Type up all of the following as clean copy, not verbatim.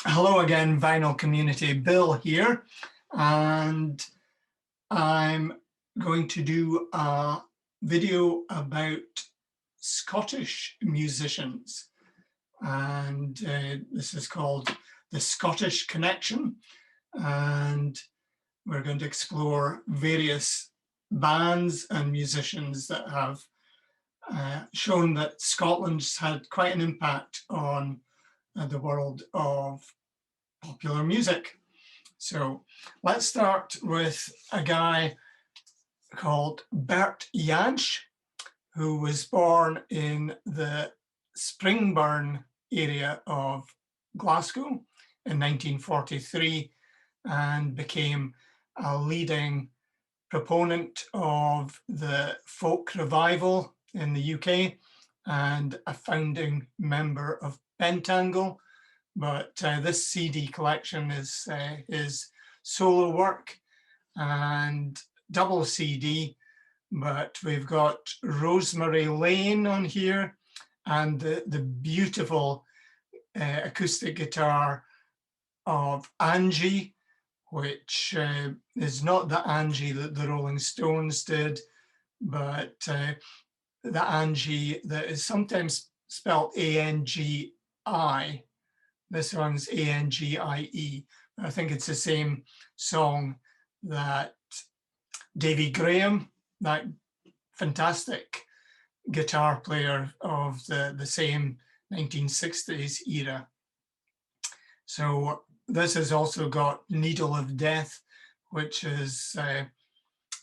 Hello again, vinyl community. Bill here, and I'm going to do a video about Scottish musicians, and this is called The Scottish Connection, and we're going to explore various bands and musicians that have shown that Scotland's had quite an impact on the world of popular music. So let's start with a guy called Bert Yanch, who was born in the Springburn area of Glasgow in 1943 and became a leading proponent of the folk revival in the UK and a founding member of Pentangle. But this CD collection is his solo work and double CD, but we've got Rosemary Lane on here and the beautiful acoustic guitar of Angie, which is not the Angie that the Rolling Stones did, but the Angie that is sometimes spelled A-N-G-I. This one's A-N-G-I-E. I think it's the same song that Davy Graham, that fantastic guitar player of the same 1960s era. So this has also got Needle of Death, which is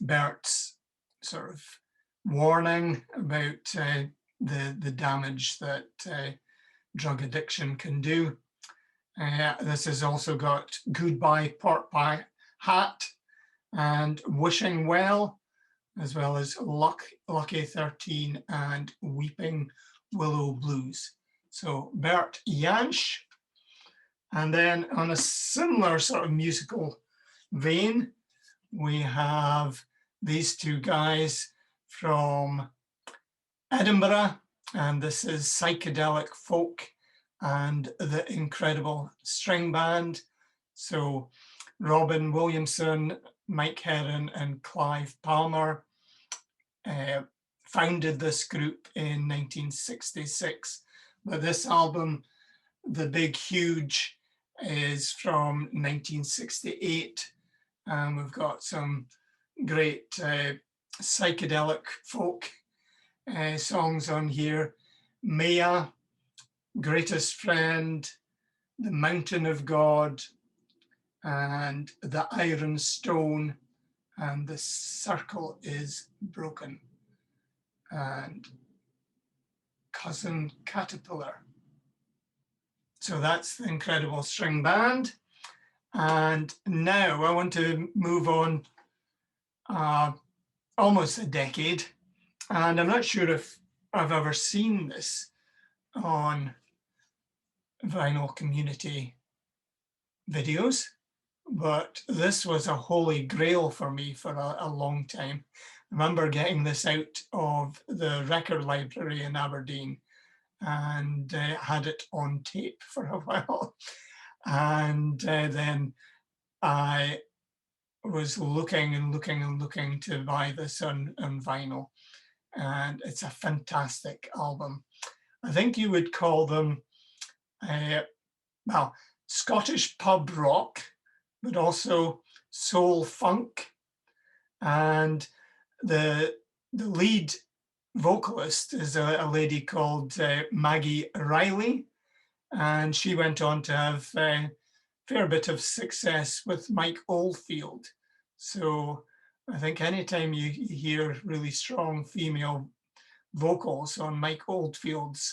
Bert's sort of warning about the damage that drug addiction can do. This has also got Goodbye Pork Pie Hat and Wishing Well as Lucky 13 and Weeping Willow Blues. So Bert Yanch. And then on a similar sort of musical vein, we have these two guys from Edinburgh, and this is Psychedelic Folk and the Incredible String Band. So Robin Williamson, Mike Heron and Clive Palmer founded this group in 1966. But this album, The Big Huge, is from 1968. And we've got some great psychedelic folk songs on here. Maya, Greatest Friend, The Mountain of God, and The Iron Stone, and The Circle is Broken, and Cousin Caterpillar. So that's the Incredible String Band. And now I want to move on almost a decade. And I'm not sure if I've ever seen this on vinyl community videos, but this was a holy grail for me for a long time. I remember getting this out of the record library in Aberdeen and had it on tape for a while. And then I was looking to buy this on vinyl. And it's a fantastic album. I think you would call them, well, Scottish pub rock, but also soul funk. And the lead vocalist is a lady called Maggie Riley, and she went on to have a fair bit of success with Mike Oldfield. So I think anytime you hear really strong female vocals on Mike Oldfield's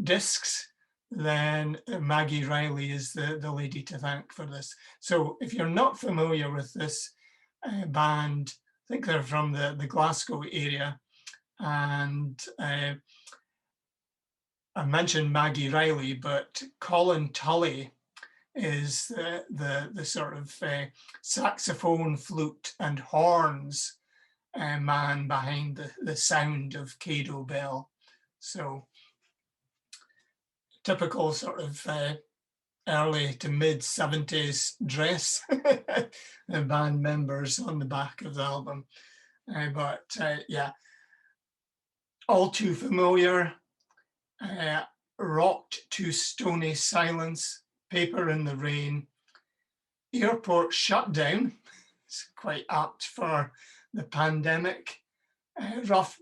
discs, then Maggie Riley is the lady to thank for this. So if you're not familiar with this band, I think they're from the Glasgow area, and I mentioned Maggie Riley, but Colin Tully is the sort of saxophone, flute and horns man behind the sound of Cado Bell. So typical sort of early to mid 70s dress, the band members on the back of the album. But yeah, all too familiar, rocked to stony silence, paper in the rain, airport shut down. It's quite apt for the pandemic. Rough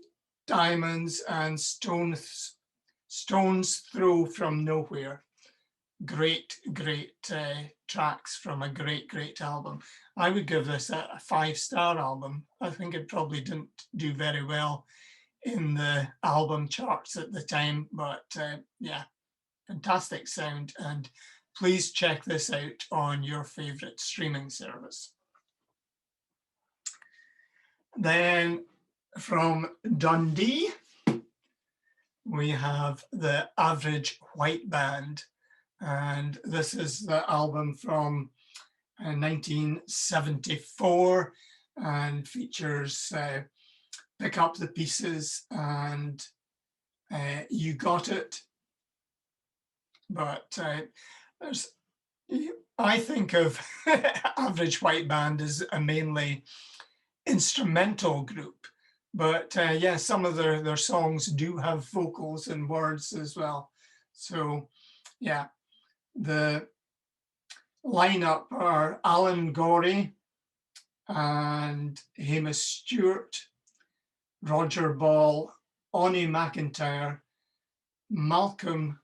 diamonds and stones throw from nowhere. Great tracks from a great album. I would give this a 5-star album. I think it probably didn't do very well in the album charts at the time, but yeah, fantastic sound. And please check this out on your favorite streaming service. Then from Dundee, we have the Average White Band. And this is the album from 1974 and features Pick Up the Pieces and You Got It. But I think of Average White Band as a mainly instrumental group. But yeah, some of their songs do have vocals and words as well. So yeah, the lineup are Alan Gorey and Hamish Stewart, Roger Ball, Onnie McIntyre, Malcolm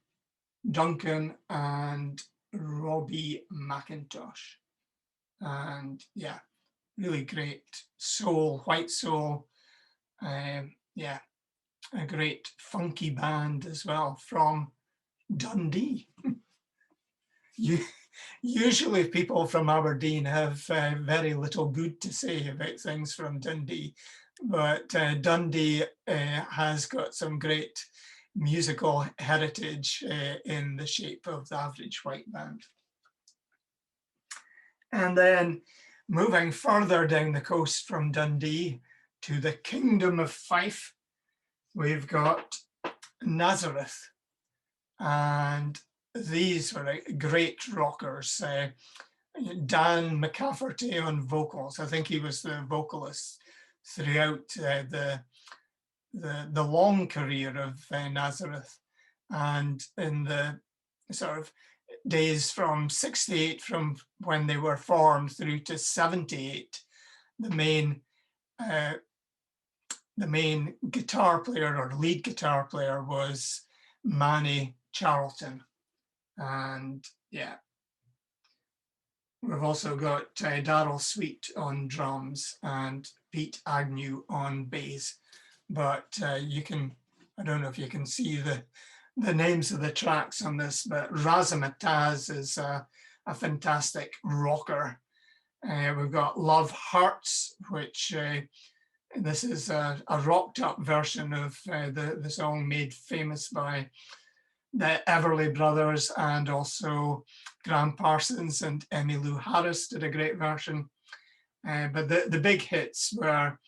Duncan, and Robbie McIntosh. And yeah, really great soul, white soul. Yeah, a great funky band as well from Dundee. Usually people from Aberdeen have very little good to say about things from Dundee, but Dundee has got some great musical heritage in the shape of the Average White Band. And then moving further down the coast from Dundee to the Kingdom of Fife, we've got Nazareth. And these were great rockers. Dan McCafferty on vocals. I think he was the vocalist throughout the long career of Nazareth. And in the sort of days from 68, from when they were formed, through to 78, the main guitar player or lead guitar player was Manny Charlton. And yeah, we've also got Darrell Sweet on drums and Pete Agnew on bass. But you can, I don't know if you can see the names of the tracks on this, but Razzmatazz is a fantastic rocker. We've got Love Hurts, which this is a rocked up version of the song made famous by the Everly Brothers, and also Graham Parsons and Emmylou Harris did a great version. But the big hits were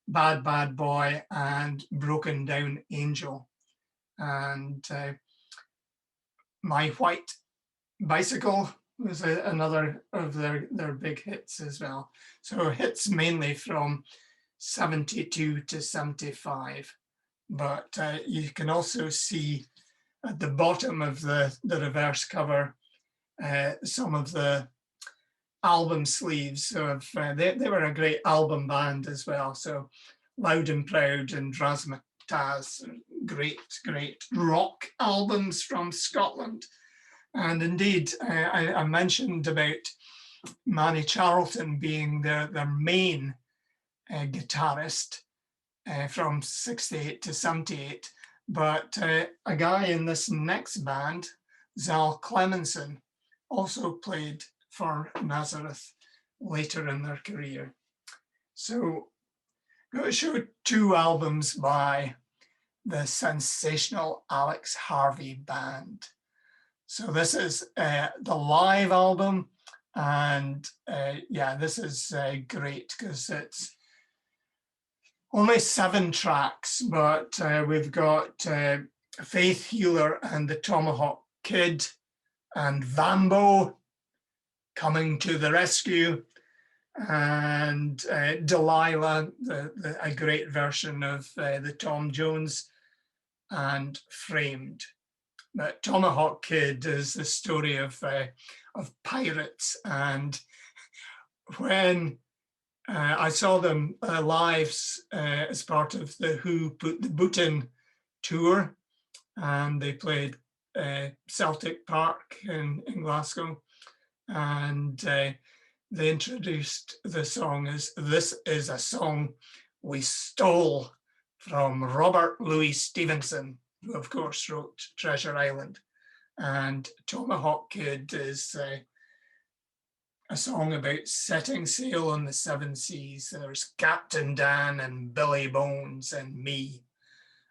Bad Bad Boy and Broken Down Angel. And My White Bicycle was another of their big hits as well. So hits mainly from 72 to 75. But you can also see at the bottom of the reverse cover some of the album sleeves of they were a great album band as well. So Loud and Proud and Razzmatazz, great rock albums from Scotland. And indeed, I mentioned about Manny Charlton being their main guitarist from 68 to 78. But a guy in this next band, Zal Clemenson, also played for Nazareth later in their career. So I'm going to show 2 albums by the sensational Alex Harvey Band. So this is the live album, and yeah, this is great because it's only 7 tracks, but we've got Faith Healer and the Tomahawk Kid, and Vambo, Coming to the Rescue, and Delilah, a great version of the Tom Jones, and Framed. But Tomahawk Kid is the story of pirates, and when I saw them live as part of the Who Put the Boot In tour, and they played Celtic Park in Glasgow, and they introduced the song as "This is a song we stole from Robert Louis Stevenson," who of course wrote Treasure Island. And Tomahawk Kid is a song about setting sail on the seven seas. There's Captain Dan and Billy Bones and me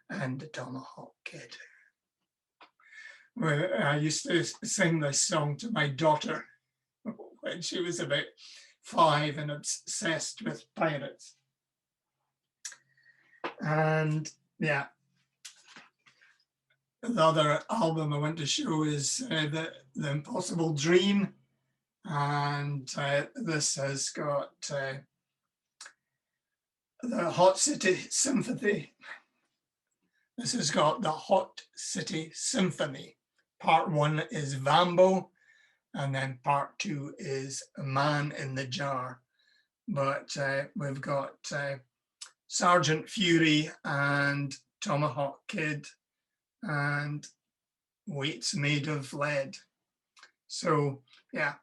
and the Tomahawk Kid. I used to sing this song to my daughter when she was about 5 and obsessed with pirates. And yeah, the other album I want to show is the Impossible Dream. And this has got the Hot City Symphony. This has got the Hot City Symphony. Part 1 is Vambo, and then part 2 is Man in the Jar. But we've got Sergeant Fury and Tomahawk Kid and Weights Made of Lead. So yeah,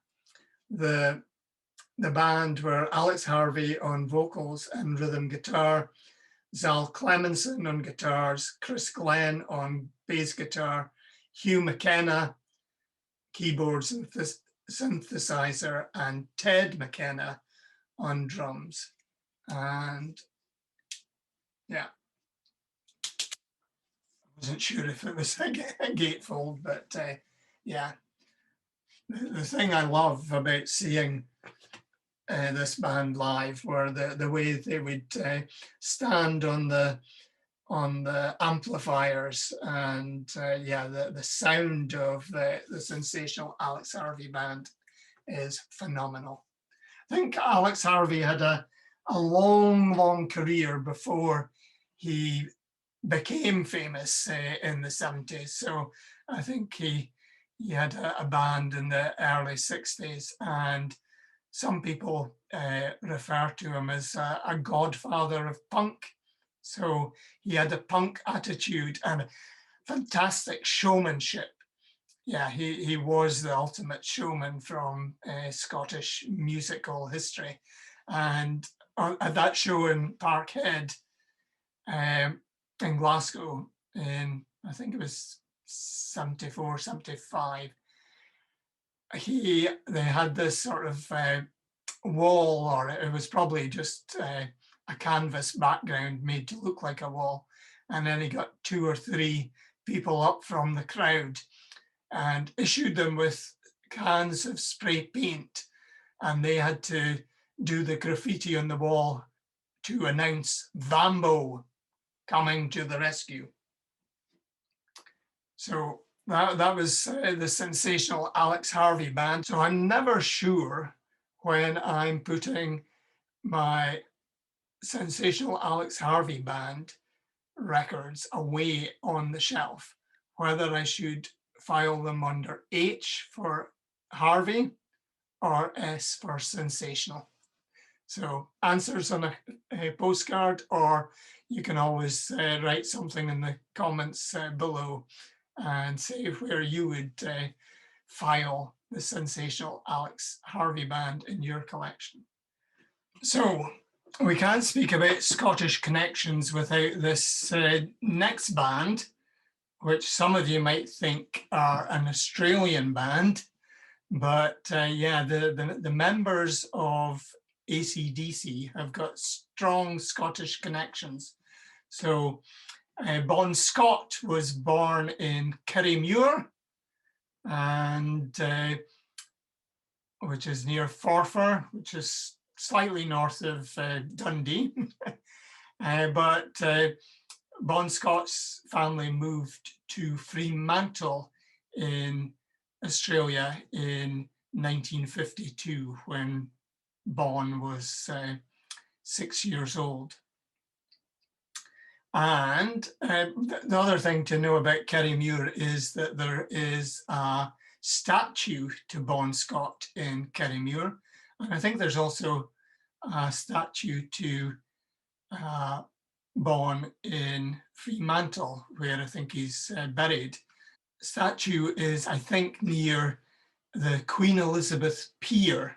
the band were Alex Harvey on vocals and rhythm guitar, Zal Clemenson on guitars, Chris Glenn on bass guitar, Hugh McKenna, keyboards and synthesizer, and Ted McKenna on drums. And yeah, I wasn't sure if it was a gatefold, but yeah. The thing I love about seeing this band live were the way they would stand on the amplifiers, and yeah, the sound of the sensational Alex Harvey band is phenomenal. I think Alex Harvey had a long career before he became famous in the 70s. So I think he had a band in the early 60s, and some people refer to him as a godfather of punk. So he had a punk attitude and fantastic showmanship. Yeah, he was the ultimate showman from Scottish musical history. And at that show in Parkhead in Glasgow in, I think it was 74, 75, they had this sort of wall, or it was probably just a canvas background made to look like a wall. And then he got 2 or 3 people up from the crowd and issued them with cans of spray paint, and they had to do the graffiti on the wall to announce Vambo, Coming to the Rescue. So that was the sensational Alex Harvey band. So I'm never sure when I'm putting my sensational Alex Harvey band records away on the shelf, whether I should file them under H for Harvey or S for sensational. So answers on a postcard, or you can always write something in the comments below and say where you would file the sensational Alex Harvey band in your collection. So we can't speak about Scottish connections without this next band, which some of you might think are an Australian band, but yeah, the members of AC/DC have got strong Scottish connections. So Bon Scott was born in Kirriemuir, and which is near Forfar, which is slightly north of Dundee. But Bon Scott's family moved to Fremantle in Australia in 1952 when Bon was 6 years old. And the other thing to know about Kerrymuir is that there is a statue to Bon Scott in Kerrymuir. And I think there's also a statue to Bon in Fremantle, where I think he's buried. Statue is, I think, near the Queen Elizabeth Pier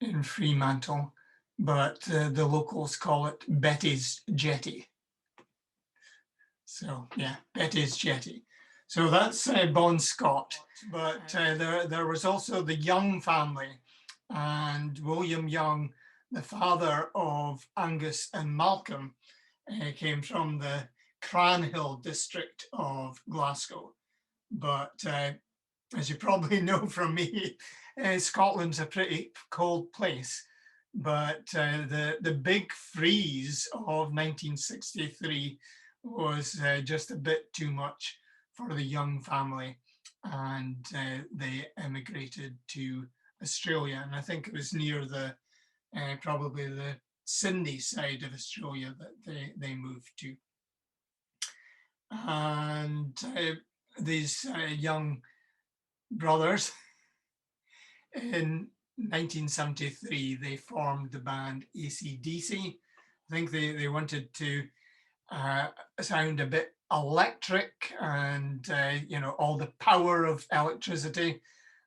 in Fremantle, but the locals call it Betty's Jetty. So yeah, Betty's Jetty. So that's Bon Scott. But there was also the Young family, and William Young, the father of Angus and Malcolm, came from the Cranhill district of Glasgow. But as you probably know from me, Scotland's a pretty cold place. But the big freeze of 1963 was just a bit too much for the Young family, and they emigrated to Australia. And I think it was near the probably the Sydney side of Australia that they moved to. And these young brothers, in 1973, they formed the band AC/DC. I think they wanted to sound a bit electric and, all the power of electricity.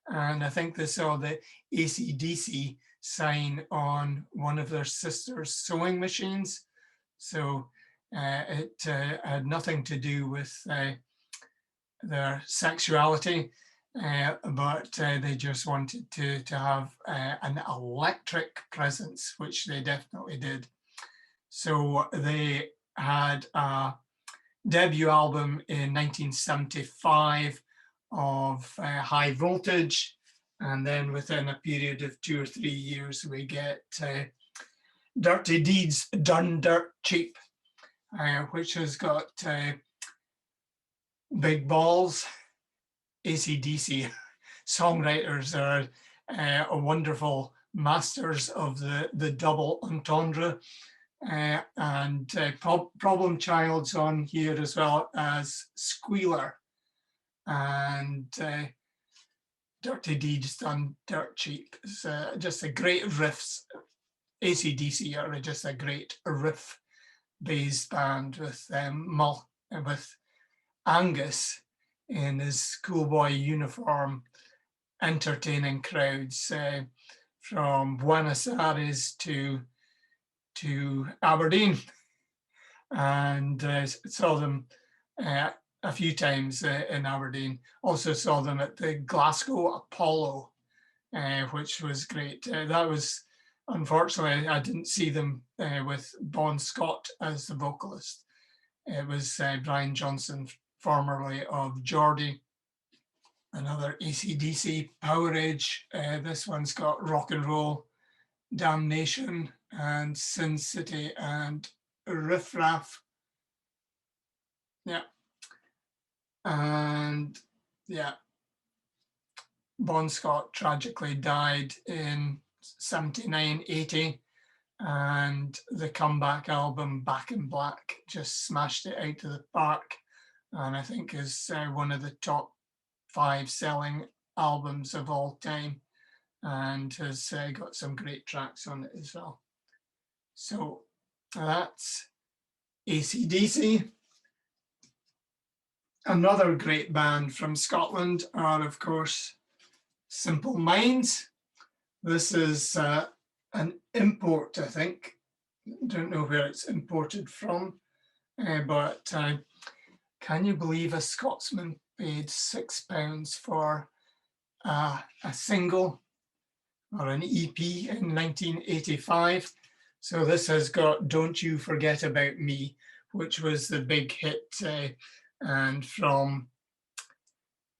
And I think they saw the AC/DC sign on one of their sister's sewing machines. So it had nothing to do with their sexuality, but they just wanted to have an electric presence, which they definitely did. So they had a debut album in 1975 of High Voltage, and then within a period of 2 or 3 years we get Dirty Deeds Done Dirt Cheap, which has got big balls. AC/DC songwriters are wonderful masters of the double entendre. And Problem Child's on here as well as Squealer, and Dirty Deeds Done Dirt Cheap. It's just a great riffs. AC/DC are just a great riff-based band with Angus in his schoolboy uniform, entertaining crowds from Buenos Aires to Aberdeen, and saw them a few times in Aberdeen. Also saw them at the Glasgow Apollo, which was great. That was, unfortunately, I didn't see them with Bon Scott as the vocalist. It was Brian Johnson, formerly of Geordie, another AC/DC Power Age. This one's got Rock and Roll Damnation and Sin City and Riff Raff. Yeah. And yeah, Bon Scott tragically died in 79, 80, and the comeback album Back in Black just smashed it out of the park, and I think is one of the top 5 selling albums of all time, and has got some great tracks on it as well. So that's AC/DC. Another great band from Scotland are, of course, Simple Minds. This is an import, I think. Don't know where it's imported from, but can you believe a Scotsman paid £6 for a single or an EP in 1985? So this has got Don't You Forget About Me, which was the big hit, and from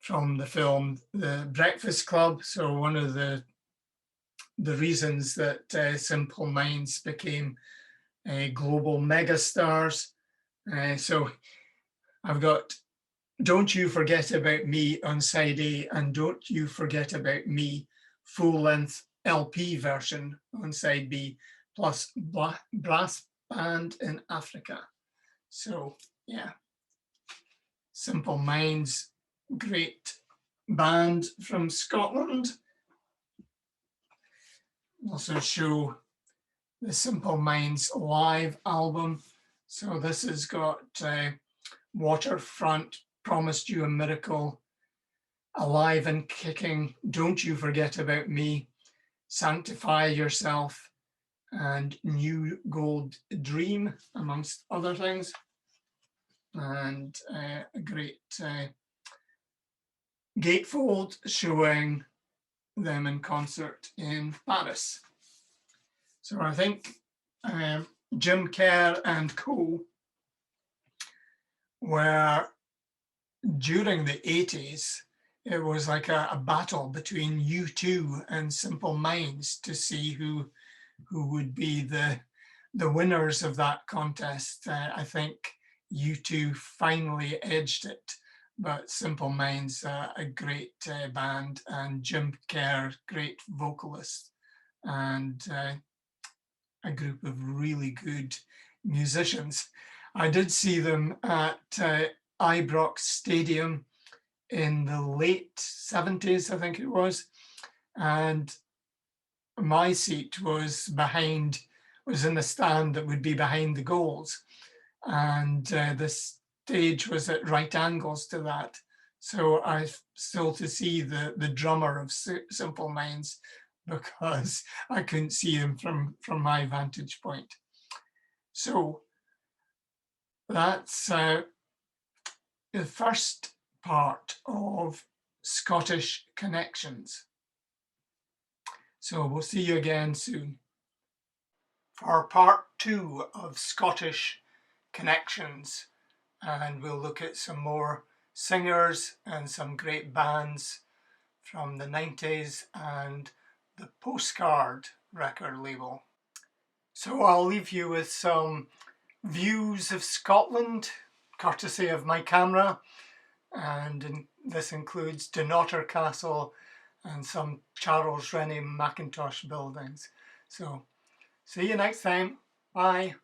the film The Breakfast Club. So one of the reasons that Simple Minds became global megastars. So I've got Don't You Forget About Me on side A, and Don't You Forget About Me full-length LP version on side B, plus brass band in Africa. So yeah, Simple Minds, great band from Scotland. Also show the Simple Minds live album. So this has got Waterfront, Promised You a Miracle, Alive and Kicking, Don't You Forget About Me, Sanctify Yourself, and New Gold Dream, amongst other things. And a great gatefold showing them in concert in Paris. So I think Jim Kerr and co were, during the 80s, it was like a battle between U2 and Simple Minds to see who would be the winners of that contest. I think U2 finally edged it, but Simple Minds, a great band, and Jim Kerr, great vocalist, and a group of really good musicians. I did see them at Ibrox Stadium in the late 70s, I think it was, and my seat was in the stand that would be behind the goals, and the stage was at right angles to that. So I still to see the drummer of Simple Minds, because I couldn't see him from my vantage point. So that's the first part of Scottish Connections. So we'll see you again soon for part 2 of Scottish Connections, and we'll look at some more singers and some great bands from the 90s and the Postcard record label. So I'll leave you with some views of Scotland, courtesy of my camera, and this includes Dunnottar Castle and some Charles Rennie Mackintosh buildings. So see you next time. Bye.